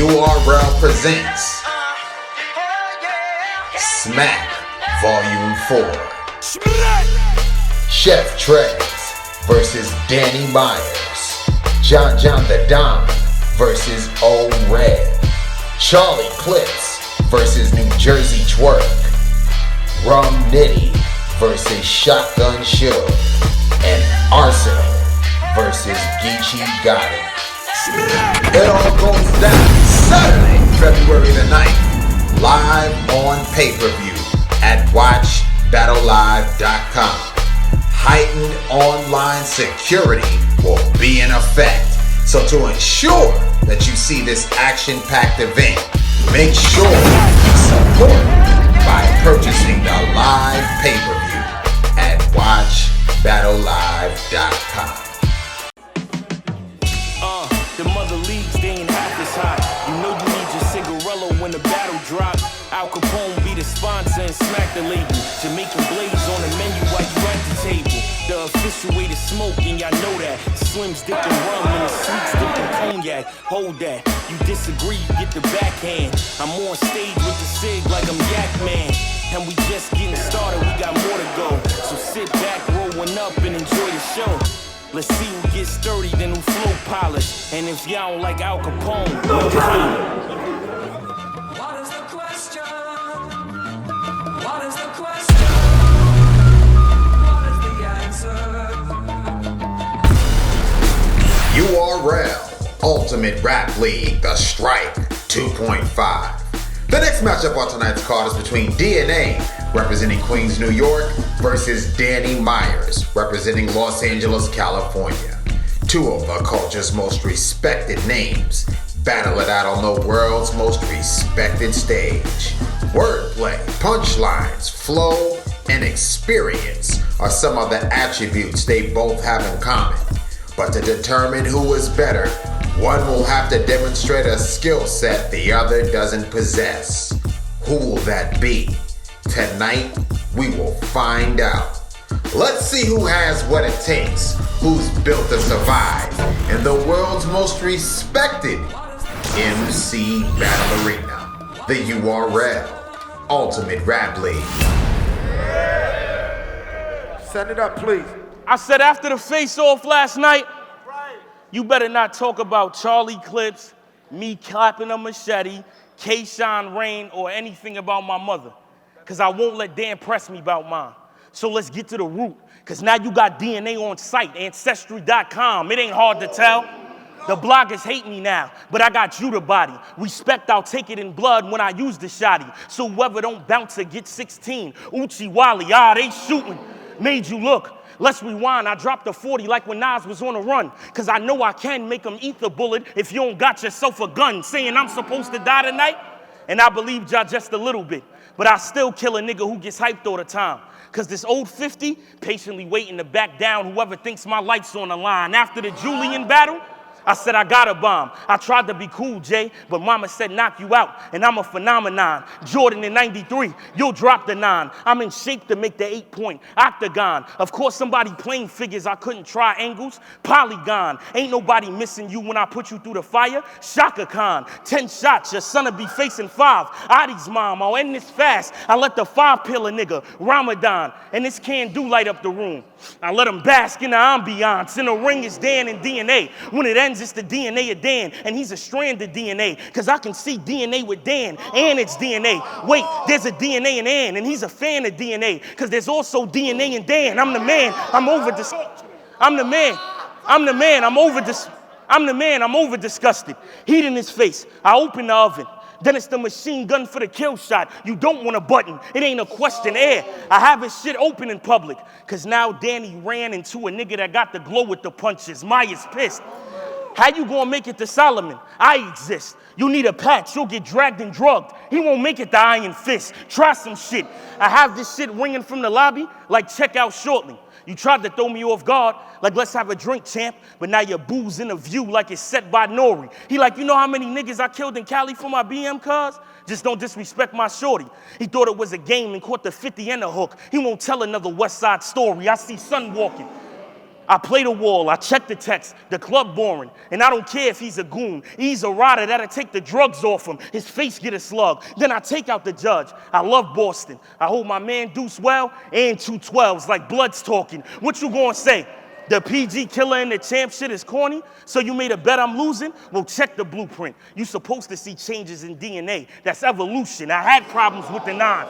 URL presents Smack Volume 4. Chef Trez versus Danny Myers. John the Don versus O-Red. Charlie Clips versus New Jersey Twerk. Rum Nitty versus Shotgun Suge. And Arsenal versus Geechee Gotti. It all goes down Saturday, February the 9th, live on pay-per-view at watchbattlelive.com. Heightened online security will be in effect. So to ensure that you see this action-packed event, make sure you support by purchasing the live pay-per-view at watchbattlelive.com. The mother leagues, they ain't half as hot. You know you need your cigarello when the battle drop. Al Capone be the sponsor and smack the label. Jamaican blaze on the menu while you at the table. The official way to smoke, and y'all know that. Slim's dipped in rum and the sweets dipped in cognac. Hold that. You disagree, you get the backhand. I'm on stage with the cig like I'm Yak Man. And we just getting started, we got more to go. So sit back, roll one up and enjoy the show. Let's see who gets sturdy, then who flow polished. And if y'all don't like Al Capone, we'll What is the question? What is the question? What is the answer? URL Ultimate Rap League, The Strike 2.5. The next matchup on tonight's card is between DNA, representing Queens, New York, versus Danny Myers, representing Los Angeles, California. Two of the culture's most respected names battle it out on the world's most respected stage. Wordplay, punchlines, flow, and experience are some of the attributes they both have in common. But to determine who is better, one will have to demonstrate a skill set the other doesn't possess. Who will that be? Tonight, we will find out. Let's see who has what it takes, who's built to survive in the world's most respected MC Battle Arena, the URL Ultimate Rap League. Send it up, please. I said after the face-off last night, you better not talk about Charlie Clips, me clapping a machete, K-Shine Rain, or anything about my mother. Because I won't let Dan press me about mine. So let's get to the root. Because now you got DNA on site, Ancestry.com. It ain't hard to tell. The bloggers hate me now, but I got Judah body. Respect, I'll take it in blood when I use the shotty. So whoever don't bounce or get 16. Uchi Wally, they shooting. Made you look. Let's rewind. I dropped a 40 like when Nas was on a run. Cause I know I can make them eat the bullet if you don't got yourself a gun. Saying I'm supposed to die tonight? And I believed y'all just a little bit. But I still kill a nigga who gets hyped all the time. Cause this old 50 patiently waiting to back down whoever thinks my life's on the line. After the Julian battle, I said I got a bomb. I tried to be cool, Jay, but mama said knock you out, and I'm a phenomenon. Jordan in 93, you'll drop the 9. I'm in shape to make the 8-point octagon. Of course, somebody playing figures, I couldn't try angles. Polygon, ain't nobody missing you when I put you through the fire. Shaka Khan, 10 shots, your son'll be facing 5. Adi's mom, I'll end this fast. I let the 5-pillar nigga, Ramadan, and this can do light up the room. I let him bask in the ambiance. In the ring is Dan and DNA. When it ends, it's the DNA of Dan, and he's a strand of DNA, because I can see DNA with Dan, and it's DNA. Wait, there's a DNA in Ann, and he's a fan of DNA, because there's also DNA in Dan. I'm the man, I'm over this. I'm the man, I'm the man, I'm over this. I'm the man, I'm over disgusted. Heat in his face, I open the oven. Then it's the machine gun for the kill shot. You don't want a button. It ain't a question air. I have his shit open in public. Cause now Danny ran into a nigga that got the glow with the punches. Maya's pissed. How you gonna make it to Solomon? I exist. You need a patch, you'll get dragged and drugged. He won't make it to Iron Fist. Try some shit. I have this shit ringing from the lobby like check out shortly. You tried to throw me off guard, like let's have a drink, champ, but now your booze in a view like it's set by Nori. He like, you know how many niggas I killed in Cali for my BM cars? Just don't disrespect my shorty. He thought it was a game and caught the 50 and a hook. He won't tell another West Side story. I see son walking. I play the wall, I check the text, the club boring, and I don't care if he's a goon. He's a rider that'll take the drugs off him, his face get a slug. Then I take out the judge. I love Boston. I hold my man Deuce well and 212s like blood's talking. What you gonna say? The PG killer and the champ shit is corny? So you made a bet I'm losing? Well, check the blueprint. You supposed to see changes in DNA. That's evolution. I had problems with the 9.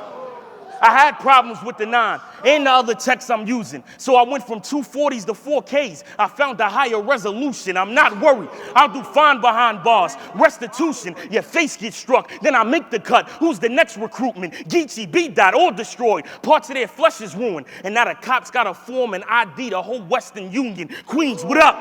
I had problems with the 9 and the other texts I'm using. So I went from 240s to 4Ks. I found a higher resolution. I'm not worried. I'll do fine behind bars. Restitution. Your face gets struck. Then I make the cut. Who's the next recruitment? Geechee, B-Dot, all destroyed. Parts of their flesh is ruined. And now the cops got to form an ID, the whole Western Union. Queens, what up?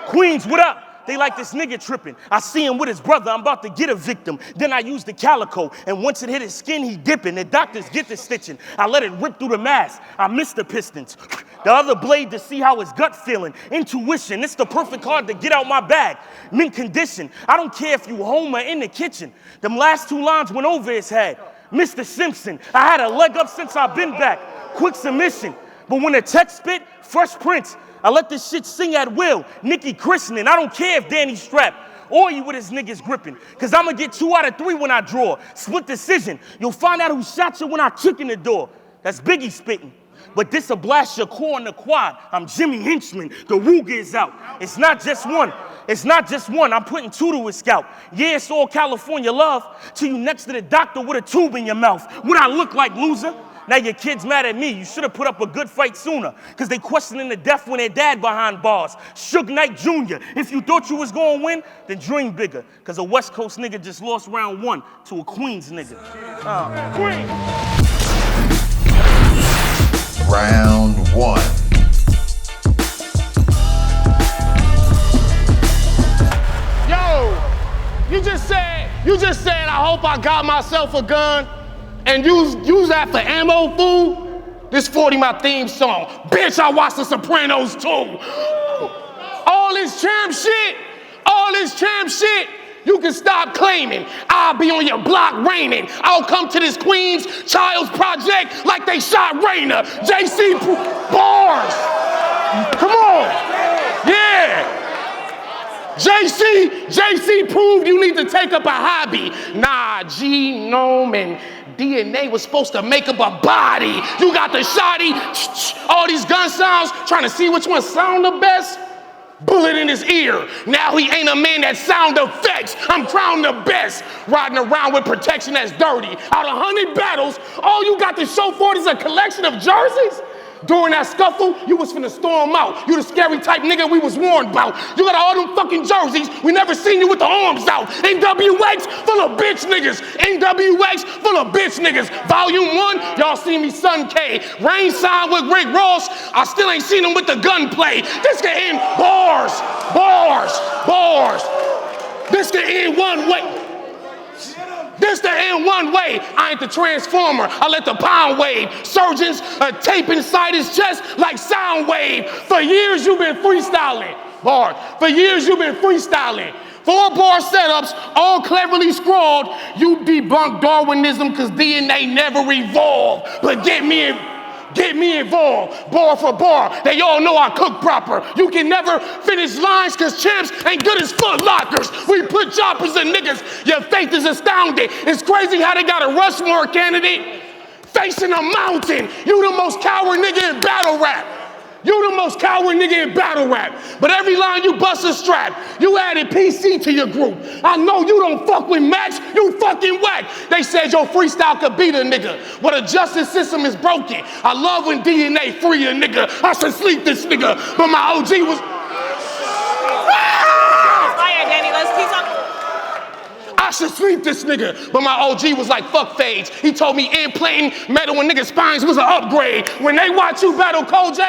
Queens, what up? They like this nigga tripping. I see him with his brother. I'm about to get a victim. Then I use the calico. And once it hit his skin, he dipping. The doctors get the stitching. I let it rip through the mask. I miss the pistons. The other blade to see how his gut feeling. Intuition. It's the perfect card to get out my bag. Mint condition. I don't care if you home or in the kitchen. Them last 2 lines went over his head. Mr. Simpson. I had a leg up since I've been back. Quick submission. But when the text spit, Fresh Prince. I let this shit sing at will. Nikki christening. I don't care if Danny's strapped or you with his niggas gripping. Cause I'ma get 2 out of 3 when I draw. Split decision. You'll find out who shot you when I kick in the door. That's Biggie spitting. But this'll blast your core in the quad. I'm Jimmy Hinchman. The Ruger is out. It's not just one. It's not just one. I'm putting 2 to his scalp. Yeah, it's all California love. Till you next to the doctor with a tube in your mouth. What I look like, loser? Now your kid's mad at me. You should have put up a good fight sooner. Cause they questioning the death when their dad behind bars. Suge Knight Jr. If you thought you was gonna win, then dream bigger. Cause a West Coast nigga just lost round 1 to a Queens nigga. Queens. Round 1. Yo, you just said I hope I got myself a gun. And use that for ammo, fool? This 40 my theme song. Bitch, I watched The Sopranos too. All this champ shit, you can stop claiming. I'll be on your block raining. I'll come to this Queens Child's Project like they shot Raina. JC bars. Come on. Yeah. JC proved you need to take up a hobby. Nah, GOODZ and DNA was supposed to make up a body. You got the shotty, all these gun sounds, trying to see which one sound the best. Bullet in his ear. Now he ain't a man that sound effects. I'm crowned the best. Riding around with protection that's dirty. Out of 100 battles, all you got to show for it is a collection of jerseys? During that scuffle, you was finna storm out. You the scary type nigga we was warned about. You got all them fucking jerseys. We never seen you with the arms out. NWX full of bitch niggas. NWX full of bitch niggas. Volume 1, y'all see me Sun K. Rain side with Rick Ross. I still ain't seen him with the gunplay. This can end bars. This can end one way. This the end one way. I ain't the transformer. I let the pound wave. Surgeons are tape inside his chest like sound wave. For years you've been freestyling. Bar. For years you've been freestyling. 4-bar setups, all cleverly scrawled. You debunk Darwinism cause DNA never evolved. But get me involved, bar for bar. They all know I cook proper. You can never finish lines cause champs ain't good as Foot Lockers. We put choppers in niggas. Your faith is astounding. It's crazy how they got a Rushmore candidate facing a mountain. You the most coward nigga in battle rap. You the most coward nigga in battle rap. But every line you bust a strap. You added PC to your group. I know you don't fuck with Max. You fucking whack. They said your freestyle could beat a nigga. But the justice system is broken. I love when DNA free a nigga. I should sleep this nigga. But my OG was... Fire, Danny. Let's keep talking. I should sleep this nigga. But my OG was like, fuck fades. He told me implanting metal in niggas' spines was an upgrade. When they watch you battle Koj,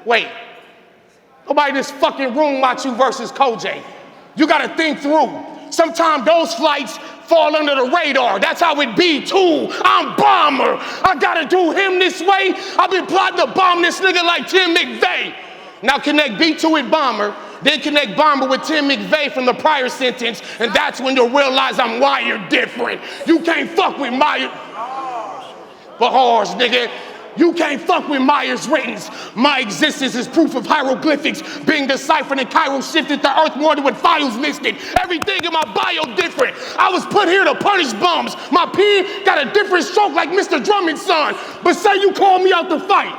wait, nobody in this fucking room watch you versus Koj. You gotta think through. Sometimes those flights fall under the radar. That's how it be too. I'm Bomber. I gotta do him this way. I've been plotting to bomb this nigga like Tim McVeigh. Now connect B2 with Bomber, then connect Bomber with Tim McVeigh from the prior sentence, and that's when you'll realize I'm wired different. You can't fuck with my... for whores, nigga. You can't fuck with Myers ratings. My existence is proof of hieroglyphics being deciphered and Cairo shifted to earth more than what files listed. Everything in my bio different. I was put here to punish bums. My pen got a different stroke like Mr. Drummond's son. But say you call me out to fight,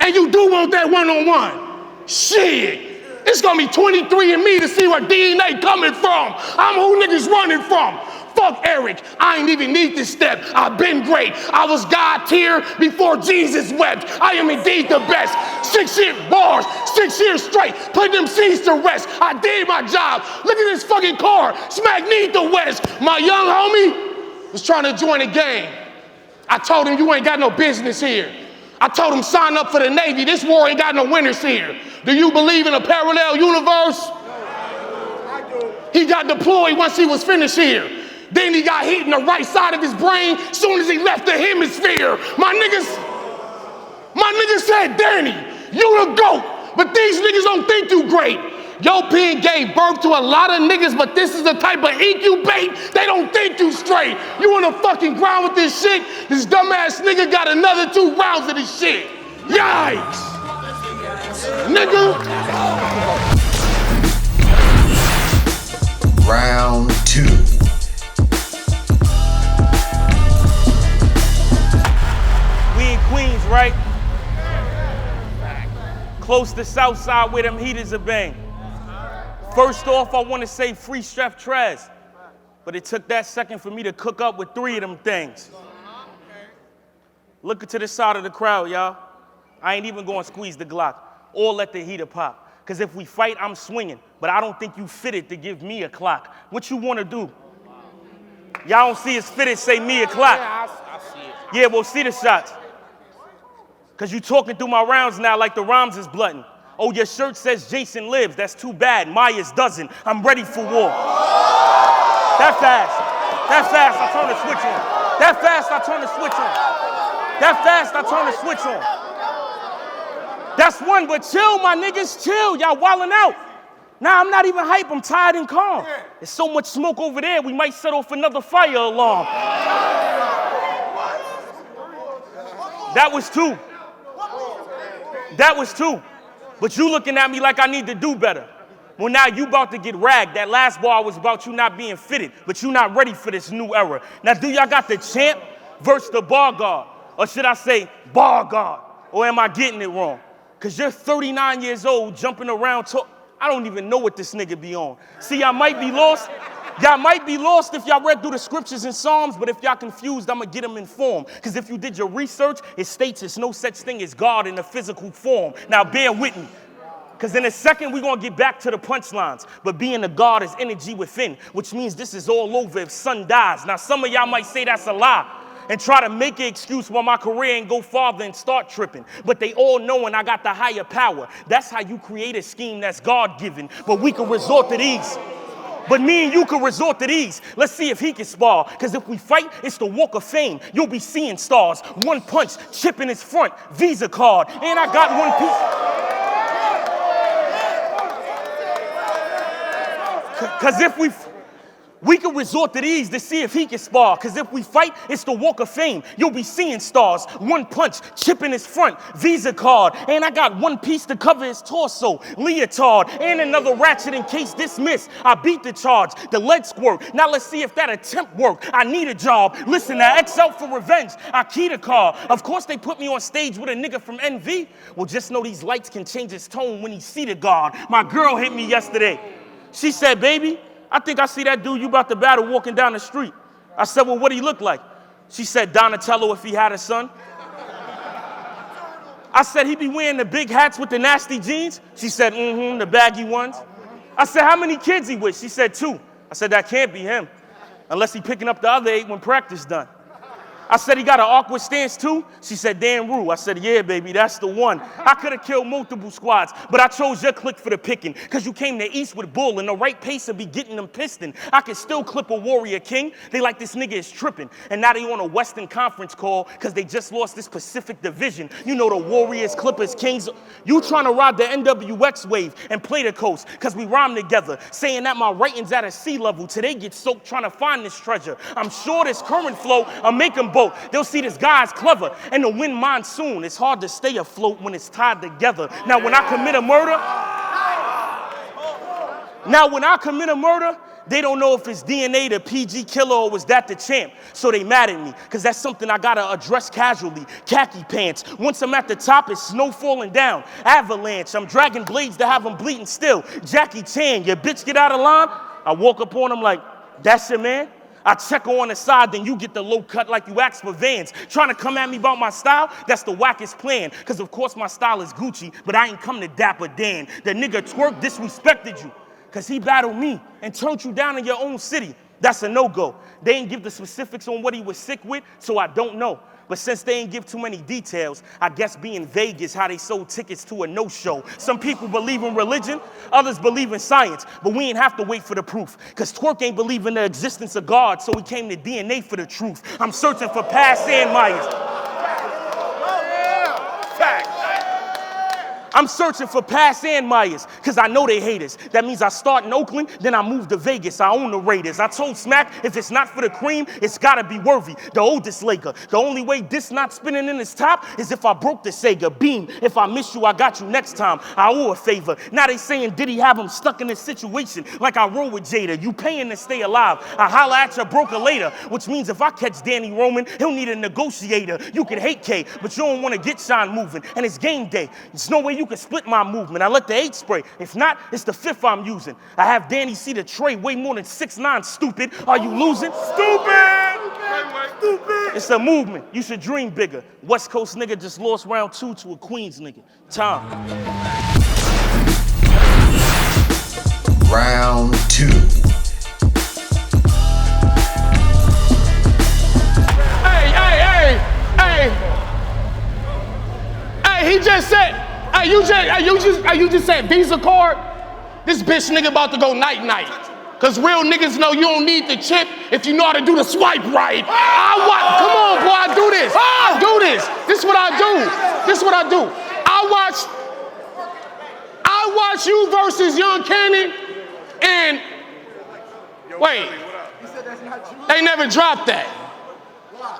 and you do want that one-on-one. Shit, it's gonna be 23 and me to see where DNA coming from. I'm who niggas running from. Fuck Eric, I ain't even need this step. I've been great. I was God tier before Jesus wept. I am indeed the best. 6 year bars, 6 years straight, putting them seeds to rest. I did my job. Look at this fucking car, smack need the West. My young homie was trying to join the game. I told him you ain't got no business here. I told him sign up for the Navy. This war ain't got no winners here. Do you believe in a parallel universe? He got deployed once he was finished here. Then he got hit in the right side of his brain soon as he left the hemisphere. My niggas said, Danny, you the GOAT, but these niggas don't think you great. Your pen gave birth to a lot of niggas, but this is the type of incubate, they don't think you straight. You on the fucking ground with this shit, this dumbass nigga got another 2 rounds of this shit. Yikes! Nigga. Round 2. Queens, right? Close to South Side where them heaters are bang. First off, I want to say free Chef Trez, but it took that second for me to cook up with 3 of them things. Look to the side of the crowd, y'all. I ain't even going to squeeze the Glock or let the heater pop. Because if we fight, I'm swinging, but I don't think you fitted to give me a clock. What you want to do? Y'all don't see it's fitted, say me a clock. I see it. Yeah, we'll see the shots. Cause you talking through my rounds now like the rhymes is blunting. Oh, your shirt says Jason lives. That's too bad. Myers doesn't. I'm ready for war. That fast. That fast, I turn the switch on. That fast, I turn the switch on. That fast, I turn the switch on. That's one, but chill, my niggas, chill. Y'all wildin' out. Nah, I'm not even hype. I'm tired and calm. There's so much smoke over there, we might set off another fire alarm. That was 2. That was 2. But you looking at me like I need to do better. Well, now you about to get ragged. That last bar was about you not being fitted, but you not ready for this new era. Now, do y'all got the champ versus the bar guard? Or should I say bar guard? Or am I getting it wrong? Because you're 39 years old, jumping around. I don't even know what this nigga be on. See, y'all might be lost. Y'all might be lost if y'all read through the scriptures and Psalms, but if y'all confused, I'm going to get them informed. Because if you did your research, it states there's no such thing as God in a physical form. Now, bear with me. Because in a second, we're going to get back to the punchlines. But being a God is energy within, which means this is all over if son dies. Now, some of y'all might say that's a lie and try to make an excuse why my career ain't go farther and start tripping. But they all knowing I got the higher power. That's how you create a scheme that's God-given. But we can resort to these. But me and you can resort to these. Let's see if he can spar. Because if we fight, it's the walk of fame. You'll be seeing stars. 1 punch, chip in his front, Visa card. And I got 1 piece. Because if we can resort to these to see if he can spar. Because if we fight, it's the walk of fame. You'll be seeing stars. 1 punch, chip in his front, Visa card. And I got 1 piece to cover his torso, leotard. And another ratchet in case dismissed. I beat the charge, the lead squirt. Now let's see if that attempt worked. I need a job. Listen, now X out for revenge. I keyed a car. Of course they put me on stage with a nigga from NV. Well, just know these lights can change his tone when he see the guard. My girl hit me yesterday. She said, baby, I think I see that dude you about to battle walking down the street. I said, well, what do he look like? She said, Donatello if he had a son. I said, he be wearing the big hats with the nasty jeans? She said, the baggy ones. I said, how many kids he with? She said, 2. I said, that can't be him, unless he picking up the other 8 when practice done. I said, he got an awkward stance too? She said, Dan Rue. I said, yeah, baby, that's the one. I could have killed multiple squads, but I chose your clique for the picking, because you came to East with Bull, and the right pace to be getting them piston. I could still clip a Warrior King. They like this nigga is tripping, and now they on a Western Conference call, because they just lost this Pacific Division. You know the Warriors, Clippers, Kings. You trying to ride the NWX wave and play the coast, because we rhyme together, saying that my writing's at a sea level till they get soaked trying to find this treasure. I'm sure this current flow, I'll make them boat. They'll see this guy's clever. And the wind monsoon, it's hard to stay afloat when it's tied together. Now when I commit a murder, they don't know if it's DNA, the PG killer, or was that the champ. So they mad at me, because that's something I gotta address casually. Khaki pants. Once I'm at the top, it's snow falling down. Avalanche. I'm dragging blades to have them bleeding still. Jackie Chan, your bitch get out of line? I walk up on him like, that's your man? I check her on the side, then you get the low cut like you asked for Vans. Trying to come at me about my style? That's the wackest plan. Because of course my style is Gucci, but I ain't come to Dapper Dan. The nigga twerk disrespected you, because he battled me and turned you down in your own city. That's a no-go. They ain't give the specifics on what he was sick with, so I don't know. But since they ain't give too many details, I guess being vague is how they sold tickets to a no-show. Some people believe in religion, others believe in science, but we ain't have to wait for the proof, because Twerk ain't believe in the existence of God, so he came to DNA for the truth. I'm searching for past Myers. I'm searching for past Myers, because I know they haters. That means I start in Oakland, then I move to Vegas. I own the Raiders. I told Smack, if it's not for the cream, it's gotta be Worthy, the oldest Laker. The only way this not spinning in his top is if I broke the Sega. Beam, if I miss you, I got you next time. I owe a favor. Now they saying, did he have him stuck in this situation? Like I roll with Jada. You paying to stay alive. I holla at your broker later, which means if I catch Danny Roman, he'll need a negotiator. You can hate K, but you don't want to get Sean moving. And it's game day. There's no way you can split my movement. I let the 8 spray. If not, it's the 5th I'm using. I have Danny see the tray way more than 6'9", stupid. Are you losing? Stupid! It's a movement. You should dream bigger. West Coast nigga just lost round 2 to a Queens nigga. Tom. Round 2. Hey, he just said, you just said Visa card? This bitch nigga about to go night-night. Cause real niggas know you don't need the chip if you know how to do the swipe right. Come on, boy, I do this. I do this. This is what I do. I watch you versus Young Cannon, and wait, they never dropped that.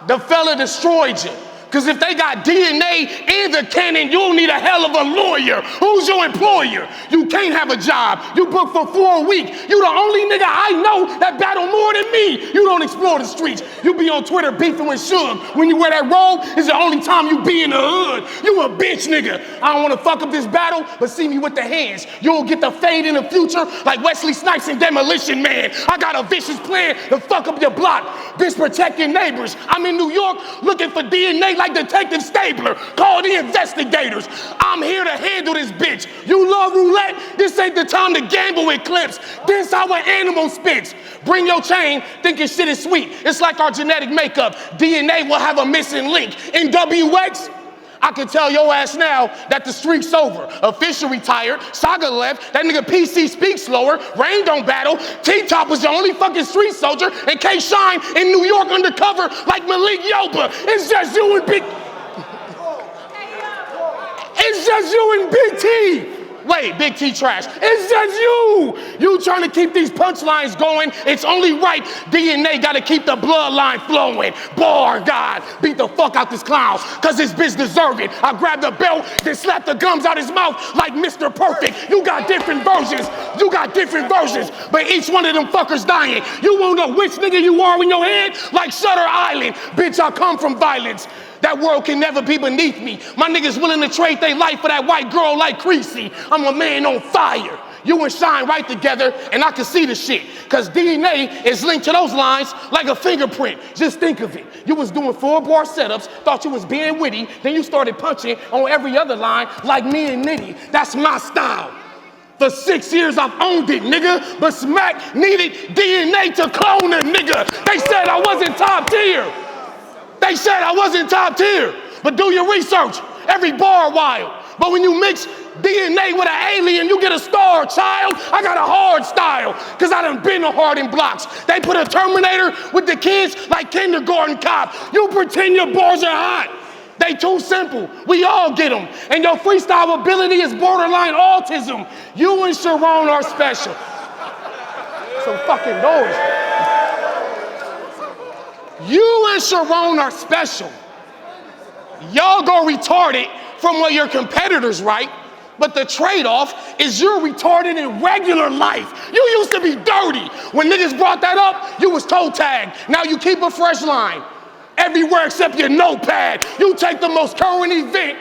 The fella destroyed you. Because if they got DNA in the cannon, you'll need a hell of a lawyer. Who's your employer? You can't have a job. You book for 4 a week. You the only nigga I know that battle more than me. You don't explore the streets. You be on Twitter beefing with Suge. When you wear that robe, it's the only time you be in the hood. You a bitch nigga. I don't want to fuck up this battle, but see me with the hands. You'll get the fade in the future like Wesley Snipes in Demolition Man. I got a vicious plan to fuck up your block. Bitch, protect your neighbors. I'm in New York looking for DNA like Detective Stabler. Call the investigators. I'm here to handle this bitch. You love roulette? This ain't the time to gamble with clips. This how an animal spits. Bring your chain, thinking shit is sweet. It's like our genetic makeup. DNA will have a missing link. In WX, I can tell your ass now that the streak's over. Official retired, Saga left, that nigga PC speaks slower, Rain don't battle, T-Top was the only fucking street soldier, and K-Shine in New York undercover like Malik Yoba. It's just you and Big... It's just you and Big T. Wait, Big T trash. It's just you. You trying to keep these punchlines going. It's only right. DNA got to keep the bloodline flowing. Bar God, beat the fuck out this clown, cause this bitch deserve it. I grabbed the belt, then slapped the gums out his mouth like Mr. Perfect. You got different versions. But each one of them fuckers dying. You won't know which nigga you are in your head like Shutter Island. Bitch, I come from violence. That world can never be beneath me. My niggas willing to trade their life for that white girl like Creasy. I'm a man on fire. You and Shine right together, and I can see the shit. Cause DNA is linked to those lines like a fingerprint. Just think of it. You was doing 4-bar setups, thought you was being witty, then you started punching on every other line like me and Nitty. That's my style. For 6 years I've owned it, nigga. But Smack needed DNA to clone a nigga. They said I wasn't top tier. But do your research. Every bar wild. But when you mix DNA with an alien, you get a star, child. I got a hard style, cause I done been to Harden blocks. They put a Terminator with the kids like kindergarten cop. You pretend your bars are hot. They too simple. We all get them. And your freestyle ability is borderline autism. You and Sharon are special. Some fucking noise. You and Sharon are special. Y'all go retarded from what your competitors write, but the trade-off is you're retarded in regular life. You used to be dirty. When niggas brought that up, you was toe tagged. Now you keep a fresh line. Everywhere except your notepad. You take the most current event.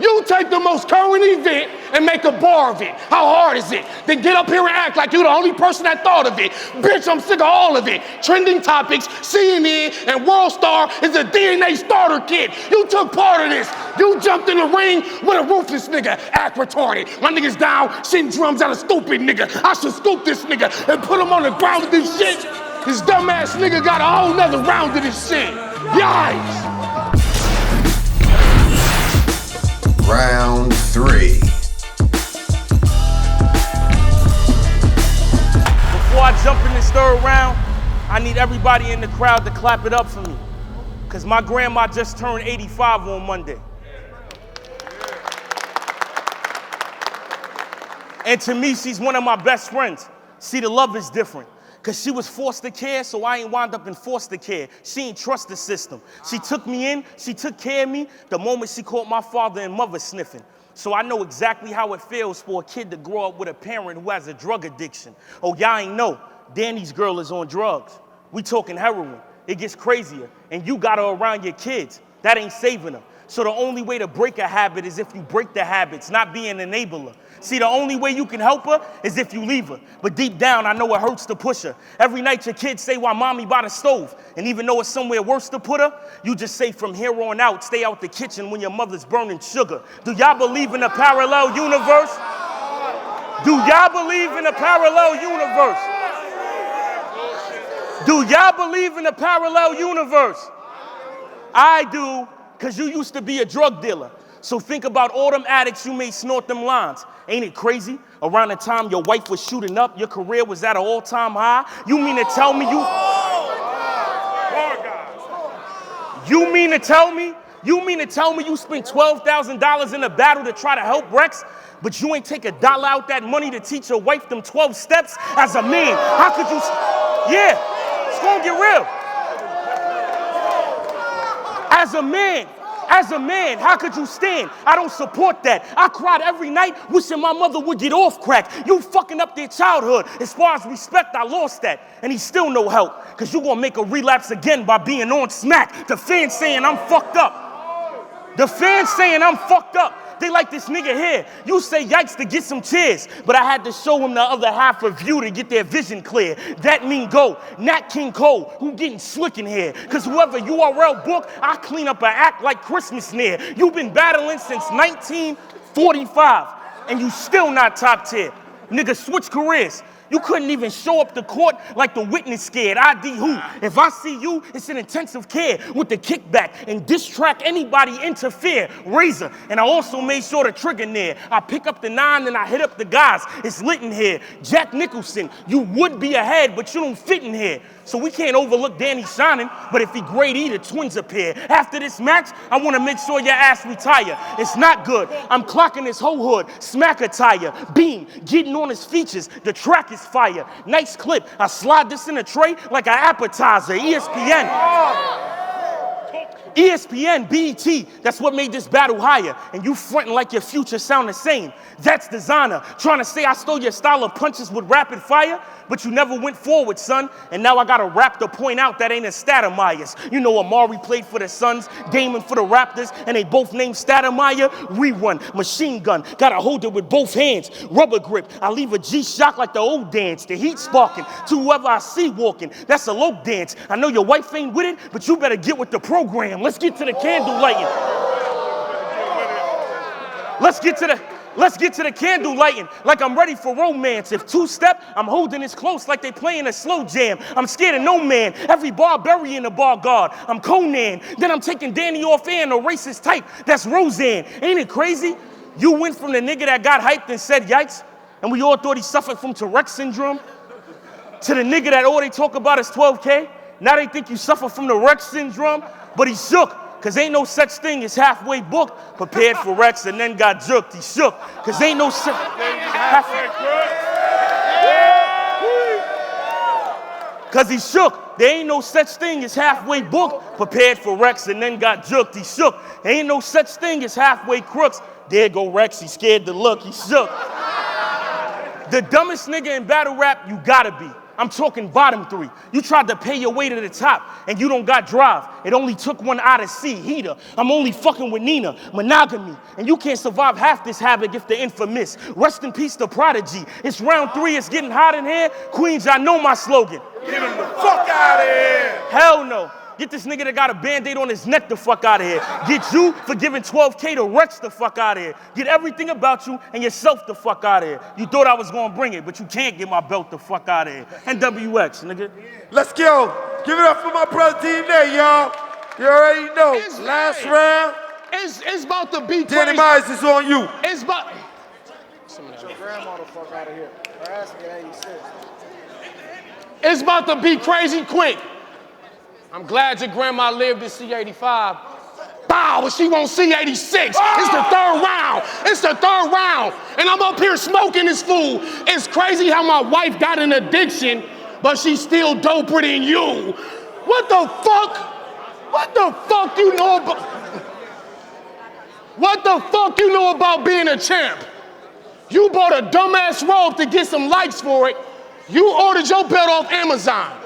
You take the most current event and make a bar of it. How hard is it? Then get up here and act like you're the only person that thought of it. Bitch, I'm sick of all of it. Trending topics, CNN, and World Star is a DNA starter kit. You took part of this. You jumped in the ring with a ruthless nigga. Act retarded. My nigga's down, shitting drums at a stupid nigga. I should scoop this nigga and put him on the ground with this shit. This dumbass nigga got a whole nother round of this shit. Yikes. Round 3. Before I jump in this third round, I need everybody in the crowd to clap it up for me. Because my grandma just turned 85 on Monday. And to me, she's one of my best friends. See, the love is different. Because she was foster care, so I ain't wound up in foster care. She ain't trust the system. She took me in, she took care of me the moment she caught my father and mother sniffing. So I know exactly how it feels for a kid to grow up with a parent who has a drug addiction. Oh, y'all ain't know, Danny's girl is on drugs. We talking heroin. It gets crazier. And you got her around your kids. That ain't saving her. So the only way to break a habit is if you break the habits, not be an enabler. See, the only way you can help her is if you leave her. But deep down, I know it hurts to push her. Every night your kids say, why mommy by the stove? And even though it's somewhere worse to put her, you just say from here on out, stay out the kitchen when your mother's burning sugar. Do y'all believe in a parallel universe? Do y'all believe in a parallel universe? Do y'all believe in a parallel universe? I do, because you used to be a drug dealer. So think about all them addicts you made snort them lines. Ain't it crazy? Around the time your wife was shooting up, your career was at an all-time high. You mean to tell me You mean to tell me you spent $12,000 in a battle to try to help Rex, but you ain't take $1 out that money to teach your wife them 12 steps as a man? How could you? Yeah, it's gonna get real. As a man, how could you stand? I don't support that. I cried every night wishing my mother would get off crack. You fucking up their childhood. As far as respect, I lost that. And he's still no help. Because you're going to make a relapse again by being on smack. The fans saying I'm fucked up. The fans saying I'm fucked up. They like this nigga here. You say yikes to get some cheers, but I had to show them the other half of you to get their vision clear. That mean go. Nat King Cole, who getting slick in here? Cause whoever URL book, I clean up an act like Christmas near. You've been battling since 1945, and you still not top tier. Nigga, switch careers. You couldn't even show up to court like the witness scared. ID who? If I see you, it's an intensive care with the kickback and diss track anybody interfere. Razor. And I also made sure the trigger near. I pick up the 9 and I hit up the guys. It's lit in here. Jack Nicholson, you would be ahead, but you don't fit in here. So we can't overlook Danny shining, but if he grade E, the twins appear. After this match, I want to make sure your ass retire. It's not good. I'm clocking this whole hood. Smack attire. Beam. Getting on his features. The track is fire. Nice clip. I slide this in a tray like an appetizer. ESPN, BET, that's what made this battle higher. And you fronting like your future sound the same. That's designer. Trying to say I stole your style of punches with rapid fire, but you never went forward, son. And now I gotta rap to point out that ain't a Stoudemire. You know Amari played for the Suns, Damon for the Raptors, and they both named Stoudemire. Rerun, machine gun, gotta hold it with both hands. Rubber grip, I leave a G-Shock like the old dance. The heat sparking to whoever I see walking. That's a low dance. I know your wife ain't with it, but you better get with the program. Let's get to the candle lighting. Let's get to the candle lighting like I'm ready for romance. If two-step, I'm holding this close like they playing a slow jam. I'm scared of no man. Every barbarian a bar guard. I'm Conan. Then I'm taking Danny off air and a racist type. That's Roseanne. Ain't it crazy? You went from the nigga that got hyped and said yikes, and we all thought he suffered from Tourette's syndrome, to the nigga that all they talk about is 12K. Now they think you suffer from the Rex syndrome, but he shook. Cause ain't no such thing as halfway booked, prepared for Rex and then got jerked. He shook. Cause ain't no Cause he shook. There ain't no such thing as halfway booked. Prepared for Rex and then got juked. He shook. There ain't no such thing as halfway crooks. There go Rex. He scared to look. He shook. The dumbest nigga in battle rap, you gotta be. I'm talking bottom three. You tried to pay your way to the top, and you don't got drive. It only took one out of C, heater. I'm only fucking with Nina, monogamy. And you can't survive half this havoc if the infamous. Rest in peace, the prodigy. It's round 3, it's getting hot in here. Queens, I know my slogan. Get him the fuck out of here. Hell no. Get this nigga that got a Band-Aid on his neck the fuck out of here. Get you for giving 12K to Rex the fuck out of here. Get everything about you and yourself the fuck out of here. You thought I was gonna bring it, but you can't get my belt the fuck out of here. NWX, nigga. Let's go. Give it up for my brother DNA, y'all. You already know. It's Last right. round. It's about to be Danny crazy. Myers is on you. It's about. It's about to be crazy quick. I'm glad your grandma lived to see 85. Bow, but she won't see 86. It's the third round. It's the third round. And I'm up here smoking this fool. It's crazy how my wife got an addiction, but she's still doper than you. What the fuck? What the fuck you know about? What the fuck you know about being a champ? You bought a dumbass robe to get some likes for it. You ordered your belt off Amazon.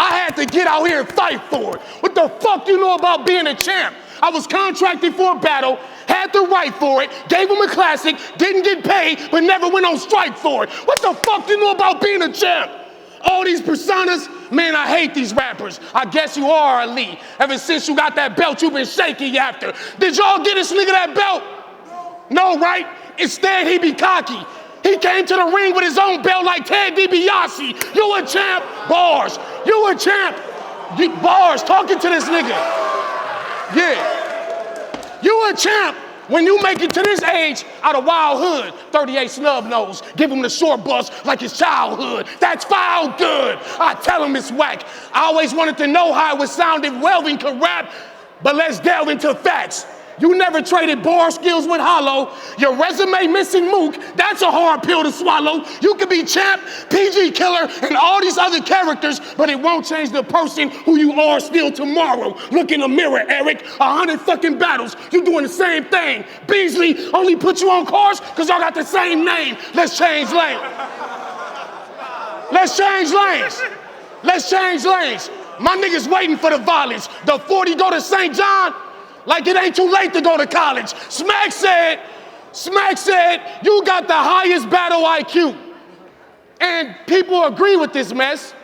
I had to get out here and fight for it. What the fuck you know about being a champ? I was contracted for a battle, had to write for it, gave him a classic, didn't get paid, but never went on strike for it. What the fuck you know about being a champ? All these personas, man, I hate these rappers. I guess you are elite. Ever since you got that belt, you've been shaky after. Did y'all get this nigga that belt? No, right? Instead, he be cocky. He came to the ring with his own belt like Ted DiBiase. You a champ? Bars. You a champ? Bars. Talking to this nigga. Yeah. You a champ when you make it to this age out of wild hood. 38 snub nose. Give him the short bus like his childhood. That's foul good. I tell him it's whack. I always wanted to know how it would sound if Welvin could rap, but let's delve into facts. You never traded bar skills with Hollow. Your resume missing Mook. That's a hard pill to swallow. You could be champ, PG killer, and all these other characters, but it won't change the person who you are still tomorrow. Look in the mirror, Eric. 100 fucking battles. You doing the same thing. Beasley only put you on cars because y'all got the same name. Let's change lanes. Let's change lanes. Let's change lanes. My niggas waiting for the violence. The 40 go to St. John. Like it ain't too late to go to college. Smack said, you got the highest battle IQ. And people agree with this mess.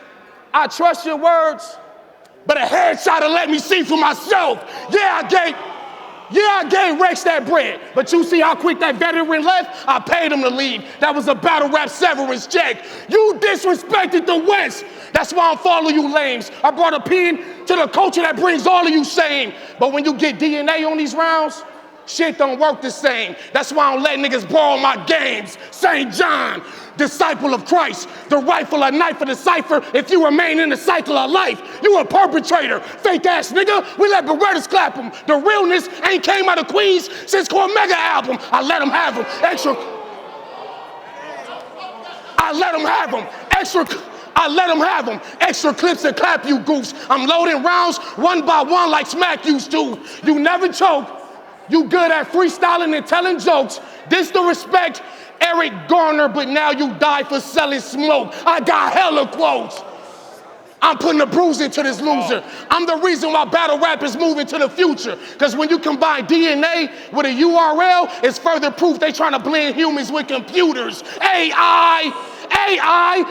I trust your words, but a headshot will let me see for myself. Yeah, I gave Rex that bread, but you see how quick that veteran left? I paid him to leave. That was a battle rap severance check. You disrespected the West. That's why I'm following you lames. I brought a pin to the culture that brings all of you sane. But when you get DNA on these rounds, shit don't work the same. That's why I don't let niggas borrow my games. St. John, disciple of Christ, the rifle, a knife, and a cipher. If you remain in the cycle of life, you a perpetrator. Fake ass nigga, we let Berettas clap him. The realness ain't came out of Queens since Cormega album. I let him have him. Extra clips to clap you goofs. I'm loading rounds one by one like Smack used to. You never choke. You good at freestyling and telling jokes. This the respect, Eric Garner, but now you die for selling smoke. I got hella quotes. I'm putting a bruise into this loser. I'm the reason why battle rap is moving to the future. Because when you combine DNA with a URL, it's further proof they trying to blend humans with computers. AI,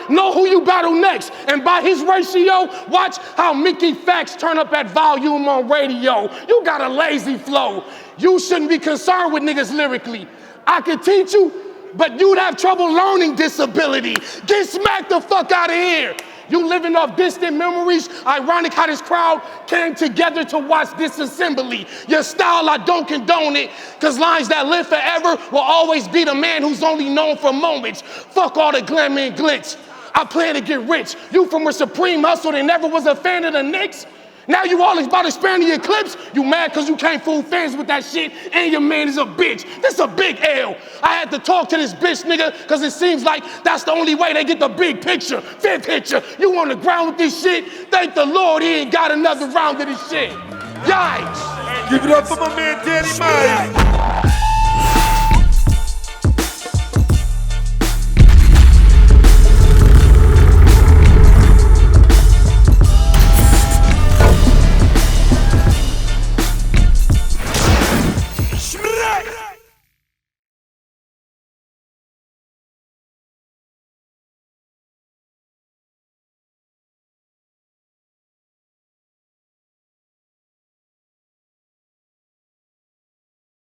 know who you battle next. And by his ratio, watch how Mickey Facts turn up that volume on radio. You got a lazy flow. You shouldn't be concerned with niggas lyrically. I could teach you, but you'd have trouble learning disability. Get smacked the fuck out of here. You living off distant memories. Ironic how this crowd came together to watch disassembly. Your style, I don't condone it, because lines that live forever will always be the man who's only known for moments. Fuck all the glamour and glitz. I plan to get rich. You from a supreme hustle that never was a fan of the Knicks? Now you all about expanding your clips. You mad because you can't fool fans with that shit, and your man is a bitch. This a big L. I had to talk to this bitch nigga because it seems like that's the only way they get the big picture. Fifth picture. You on the ground with this shit? Thank the Lord he ain't got another round of this shit. Yikes. Give it up for my man Danny Myers.